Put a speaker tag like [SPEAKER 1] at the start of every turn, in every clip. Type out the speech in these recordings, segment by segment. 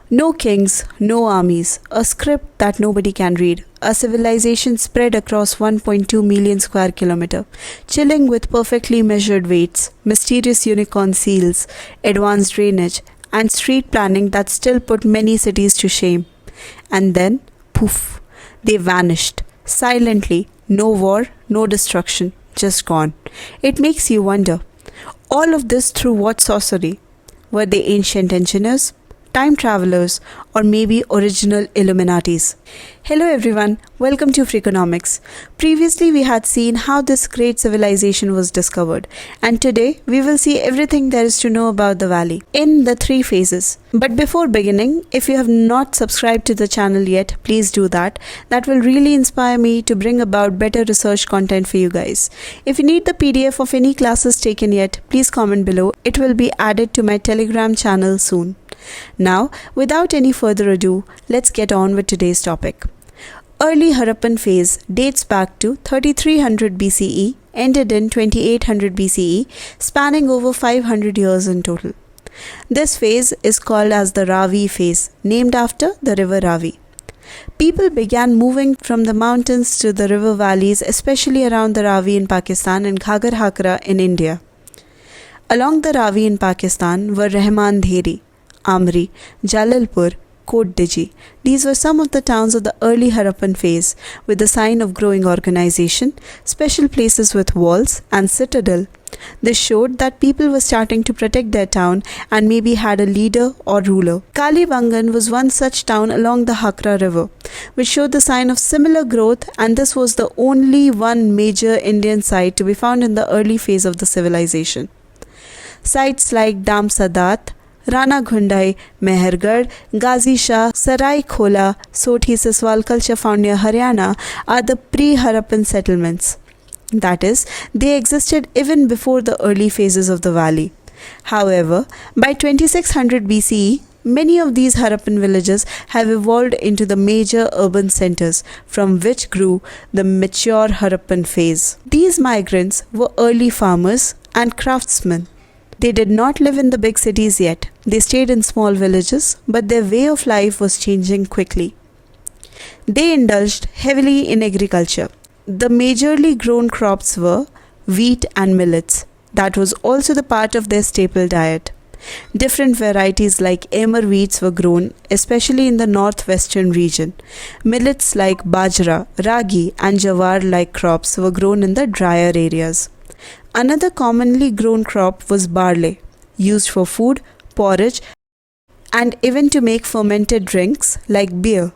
[SPEAKER 1] No kings, no armies, a script that nobody can read, a civilization spread across 1.2 million square kilometer, chilling with perfectly measured weights, mysterious unicorn seals, advanced drainage, and street planning that still put many cities to shame. And then, poof, they vanished, silently, no war, no destruction, just gone. It makes you wonder, all of this through what sorcery? Were they ancient engineers, time travelers, or maybe original Illuminatis? Hello everyone, welcome to Freeconomics. Previously we had seen how this great civilization was discovered, and today we will see everything there is to know about the valley in the 3 phases. But before beginning, if you have not subscribed to the channel yet, please do that. That will really inspire me to bring about better research content for you guys. If you need the PDF of any classes taken yet, please comment below. It will be added to my Telegram channel soon. Now, without any further ado, let's get on with today's topic. Early Harappan Phase dates back to 3300 BCE, ended in 2800 BCE, spanning over 500 years in total. This phase is called as the Ravi Phase, named after the river Ravi. People began moving from the mountains to the river valleys, especially around the Ravi in Pakistan and Ghagar Hakra in India. Along the Ravi in Pakistan were Rehman Dheri, Amri, Jalalpur, Kot Diji. These were some of the towns of the early Harappan phase, with the sign of growing organization, special places with walls, and citadel. This showed that people were starting to protect their town and maybe had a leader or ruler. Kalibangan was one such town along the Hakra river, which showed the sign of similar growth, and this was the only one major Indian site to be found in the early phase of the civilization. Sites like Dam Sadat, Rana Ghundai, Mehergarh, Ghazi Shah, Sarai Khola, Sothi Siswal culture found near Haryana are the pre-Harappan settlements. That is, they existed even before the early phases of the valley. However, by 2600 BCE, many of these Harappan villages have evolved into the major urban centers, from which grew the mature Harappan phase. These migrants were early farmers and craftsmen. They did not live in the big cities yet. They stayed in small villages, but their way of life was changing quickly. They indulged heavily in agriculture. The majorly grown crops were wheat and millets. That was also the part of their staple diet. Different varieties like emmer wheats were grown, especially in the northwestern region. Millets like bajra, ragi, and jawar like crops were grown in the drier areas. Another commonly grown crop was barley, used for food, porridge, and even to make fermented drinks like beer.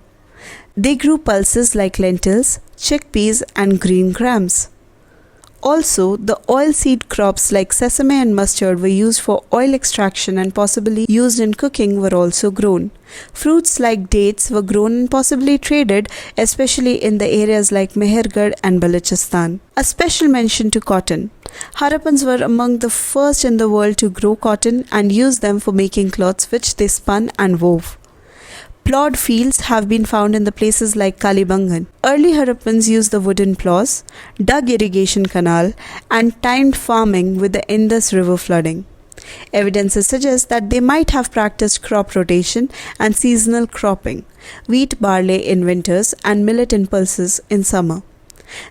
[SPEAKER 1] They grew pulses like lentils, chickpeas, and green grams. Also, the oilseed crops like sesame and mustard were used for oil extraction and possibly used in cooking were also grown. Fruits like dates were grown and possibly traded, especially in the areas like Mehergarh and Balochistan. A special mention to cotton. Harappans were among the first in the world to grow cotton and use them for making cloths which they spun and wove. Plowed fields have been found in the places like Kalibangan. Early Harappans used the wooden plows, dug irrigation canal, and timed farming with the Indus River flooding. Evidences suggest that they might have practiced crop rotation and seasonal cropping, wheat barley in winters and millet in pulses in summer.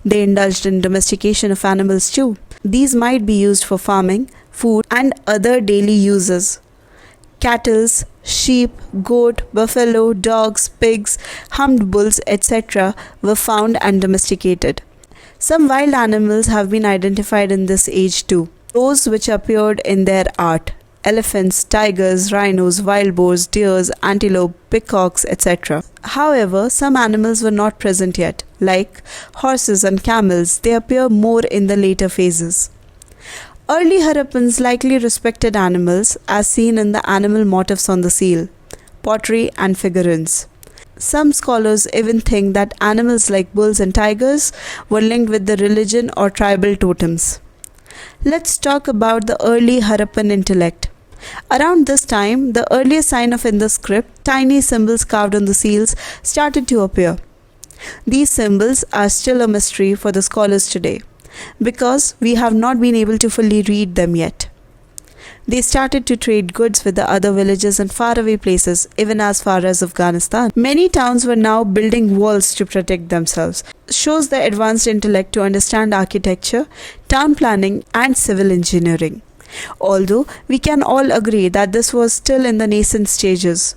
[SPEAKER 1] They indulged in domestication of animals too. These might be used for farming, food, and other daily uses. Cattle, sheep, goat, buffalo, dogs, pigs, humped bulls, etc. were found and domesticated. Some wild animals have been identified in this age too, those which appeared in their art: elephants, tigers, rhinos, wild boars, deers, antelope, peacocks, etc. However, some animals were not present yet, like horses and camels. They appear more in the later phases. Early Harappans likely respected animals, as seen in the animal motifs on the seal, pottery, and figurines. Some scholars even think that animals like bulls and tigers were linked with the religion or tribal totems. Let's talk about the early Harappan intellect. Around this time, the earliest sign of Indus script, tiny symbols carved on the seals, started to appear. These symbols are still a mystery for the scholars today, because we have not been able to fully read them yet. They started to trade goods with the other villages and faraway places, even as far as Afghanistan. Many towns were now building walls to protect themselves. Shows their advanced intellect to understand architecture, town planning, and civil engineering. Although we can all agree that this was still in the nascent stages.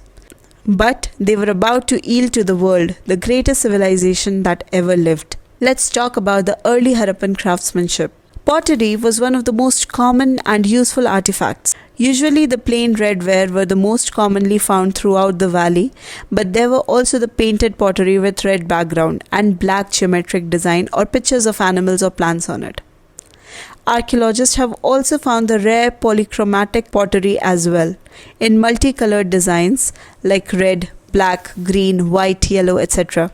[SPEAKER 1] But they were about to yield to the world the greatest civilization that ever lived. Let's talk about the early Harappan craftsmanship. Pottery was one of the most common and useful artifacts. Usually the plain red ware were the most commonly found throughout the valley, but there were also the painted pottery with red background and black geometric design or pictures of animals or plants on it. Archaeologists have also found the rare polychromatic pottery as well, in multicolored designs like red, black, green, white, yellow, etc.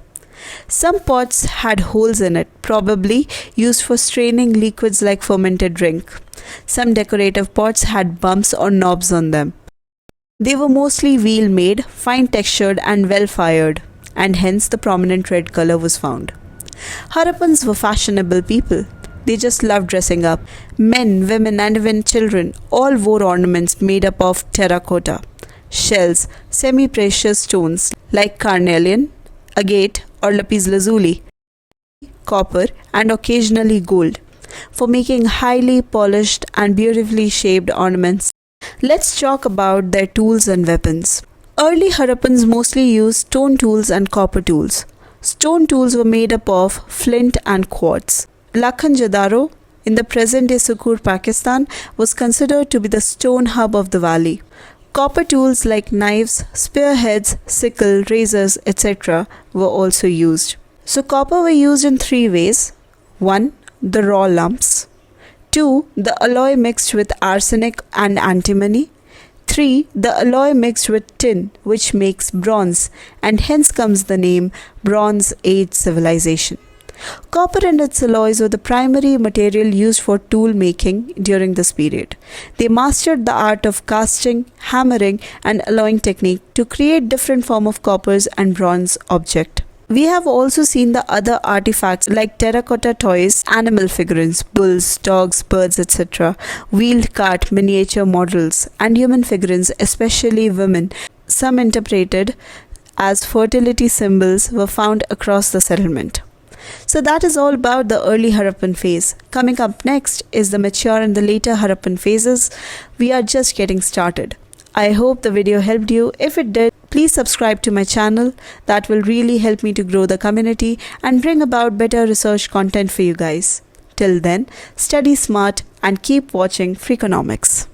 [SPEAKER 1] Some pots had holes in it, probably used for straining liquids like fermented drink. Some decorative pots had bumps or knobs on them. They were mostly wheel-made, fine-textured and well-fired, and hence the prominent red color was found. Harappans were fashionable people. They just loved dressing up. Men, women and even children all wore ornaments made up of terracotta, shells, semi-precious stones like carnelian, agate or lapis lazuli, copper and occasionally gold, for making highly polished and beautifully shaped ornaments. Let's talk about their tools and weapons. Early Harappans mostly used stone tools and copper tools. Stone tools were made up of flint and quartz. Lakhanjadaro, in the present-day Sukur, Pakistan, was considered to be the stone hub of the valley. Copper tools like knives, spearheads, sickle, razors, etc. were also used. So copper were used in three ways. 1. The raw lumps. 2. The alloy mixed with arsenic and antimony. 3. The alloy mixed with tin, which makes bronze, and hence comes the name Bronze Age Civilization. Copper and its alloys were the primary material used for tool making during this period. They mastered the art of casting, hammering and alloying technique to create different form of coppers and bronze object. We have also seen the other artifacts like terracotta toys, animal figurines, bulls, dogs, birds, etc., wheeled cart, miniature models, and human figurines, especially women, some interpreted as fertility symbols, were found across the settlement. So that is all about the early Harappan phase. Coming up next is the mature and the later Harappan phases. We are just getting started. I hope the video helped you. If it did, please subscribe to my channel. That will really help me to grow the community and bring about better research content for you guys. Till then, study smart and keep watching Freeconomics.